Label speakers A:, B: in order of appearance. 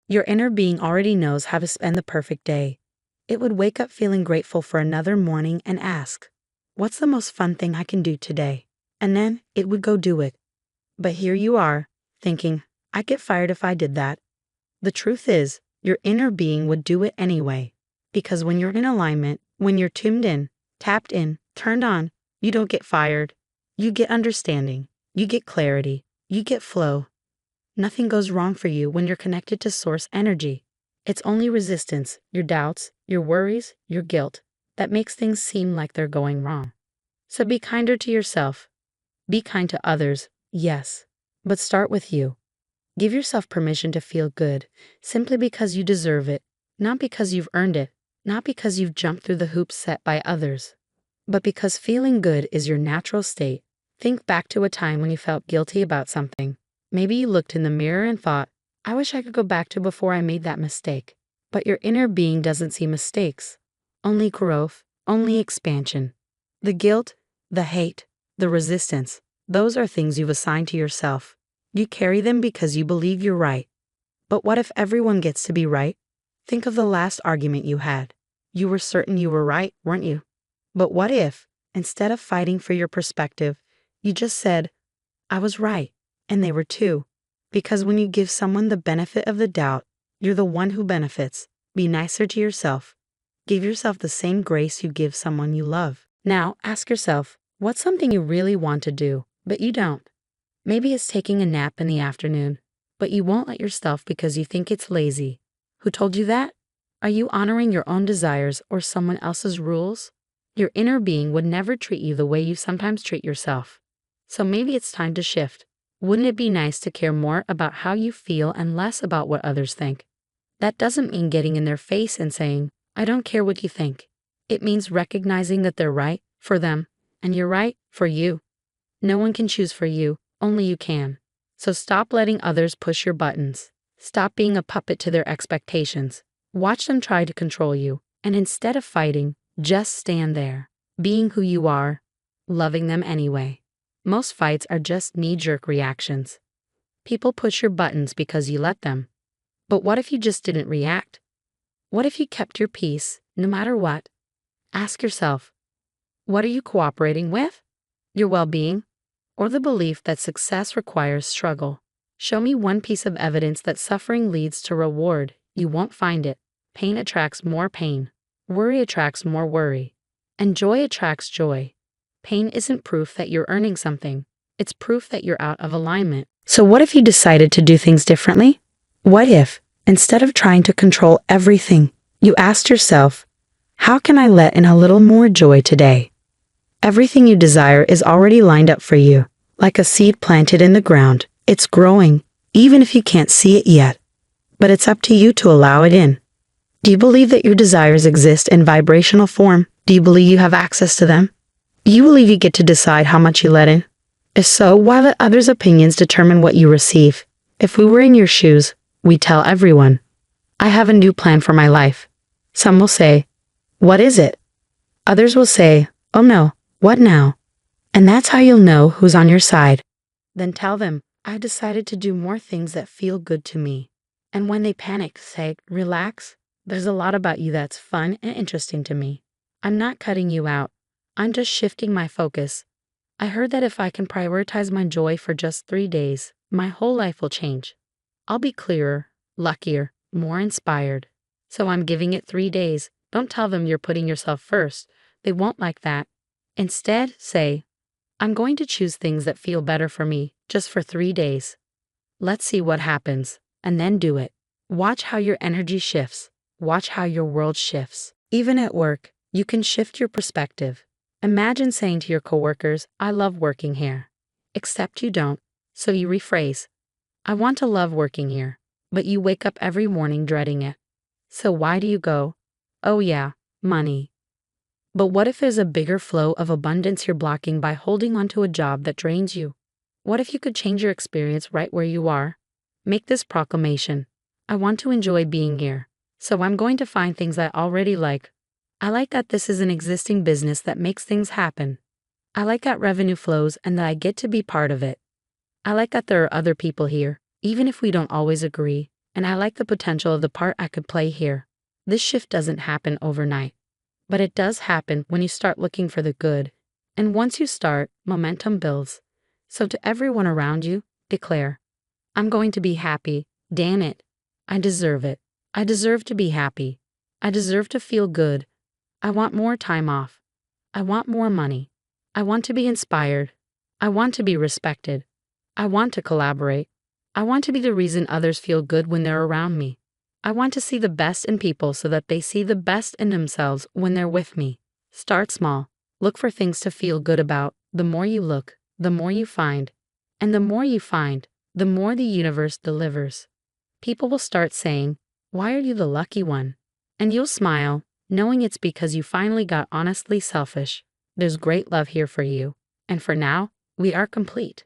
A: Your inner being already knows how to spend the perfect day. It would wake up feeling grateful for another morning and ask, "What's the most fun thing I can do today?" And then it would go do it. But here you are, thinking, "I'd get fired if I did that." The truth is, your inner being would do it anyway. Because when you're in alignment, when you're tuned in, tapped in, turned on, you don't get fired. You get understanding. You get clarity. You get flow. Nothing goes wrong for you when you're connected to source energy. It's only resistance, your doubts, your worries, your guilt, that makes things seem like they're going wrong. So be kinder to yourself. Be kind to others, yes. But start with you. Give yourself permission to feel good, simply because you deserve it, not because you've earned it, not because you've jumped through the hoops set by others, but because feeling good is your natural state. Think back to a time when you felt guilty about something. Maybe you looked in the mirror and thought, "I wish I could go back to before I made that mistake." But your inner being doesn't see mistakes, only growth, only expansion. The guilt, the hate, the resistance, those are things you've assigned to yourself. You carry them because you believe you're right. But what if everyone gets to be right? Think of the last argument you had. You were certain you were right, weren't you? But what if, instead of fighting for your perspective, you just said, "I was right, and they were too"? Because when you give someone the benefit of the doubt, you're the one who benefits. Be nicer to yourself. Give yourself the same grace you give someone you love. Now, ask yourself, what's something you really want to do, but you don't? Maybe it's taking a nap in the afternoon, but you won't let yourself because you think it's lazy. Who told you that? Are you honoring your own desires or someone else's rules? Your inner being would never treat you the way you sometimes treat yourself. So maybe it's time to shift. Wouldn't it be nice to care more about how you feel and less about what others think? That doesn't mean getting in their face and saying, "I don't care what you think." It means recognizing that they're right for them, and you're right for you. No one can choose for you, only you can. So stop letting others push your buttons. Stop being a puppet to their expectations. Watch them try to control you, and instead of fighting, just stand there, being who you are, loving them anyway. Most fights are just knee-jerk reactions. People push your buttons because you let them. But what if you just didn't react? What if you kept your peace, no matter what? Ask yourself, what are you cooperating with? Your well-being? Or the belief that success requires struggle? Show me one piece of evidence that suffering leads to reward. You won't find it. Pain attracts more pain. Worry attracts more worry. And joy attracts joy. Pain isn't proof that you're earning something. It's proof that you're out of alignment. So what if you decided to do things differently? What if, instead of trying to control everything, you asked yourself, how can I let in a little more joy today? Everything you desire is already lined up for you, like a seed planted in the ground. It's growing, even if you can't see it yet. But it's up to you to allow it in. Do you believe that your desires exist in vibrational form? Do you believe you have access to them? Do you believe you get to decide how much you let in? If so, why let others' opinions determine what you receive? If we were in your shoes, we'd tell everyone, "I have a new plan for my life." Some will say, "What is it?" Others will say, "Oh no, what now?" And that's how you'll know who's on your side. Then tell them, "I decided to do more things that feel good to me." And when they panic, say, "Relax. There's a lot about you that's fun and interesting to me. I'm not cutting you out. I'm just shifting my focus. I heard that if I can prioritize my joy for just 3 days, my whole life will change. I'll be clearer, luckier, more inspired. So I'm giving it 3 days." Don't tell them you're putting yourself first. They won't like that. Instead, say, "I'm going to choose things that feel better for me, just for 3 days. Let's see what happens," and then do it. Watch how your energy shifts. Watch how your world shifts. Even at work, you can shift your perspective. Imagine saying to your coworkers, "I love working here." Except you don't, so you rephrase, "I want to love working here," but you wake up every morning dreading it. So why do you go? Oh yeah, money. But what if there's a bigger flow of abundance you're blocking by holding onto a job that drains you? What if you could change your experience right where you are? Make this proclamation. "I want to enjoy being here, so I'm going to find things I already like. I like that this is an existing business that makes things happen. I like that revenue flows and that I get to be part of it. I like that there are other people here, even if we don't always agree. And I like the potential of the part I could play here. This shift doesn't happen overnight, but it does happen when you start looking for the good. And once you start, momentum builds. So to everyone around you, declare, I'm going to be happy. Damn it. I deserve it. I deserve to be happy. I deserve to feel good. I want more time off. I want more money. I want to be inspired. I want to be respected. I want to collaborate. I want to be the reason others feel good when they're around me. I want to see the best in people so that they see the best in themselves when they're with me. Start small. Look for things to feel good about. The more you look, the more you find. And the more you find, the more the universe delivers. People will start saying, "Why are you the lucky one?" And you'll smile, knowing it's because you finally got honestly selfish. There's great love here for you. And for now, we are complete.